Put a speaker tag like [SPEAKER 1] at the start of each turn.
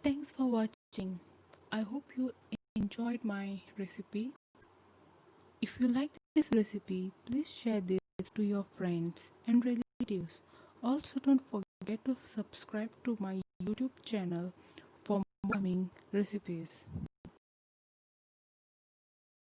[SPEAKER 1] Thanks for watching. I hope you enjoyed my recipe. If you like this recipe, please share this to your friends and relatives. Also, don't forget to subscribe to my YouTube channel for more coming recipes.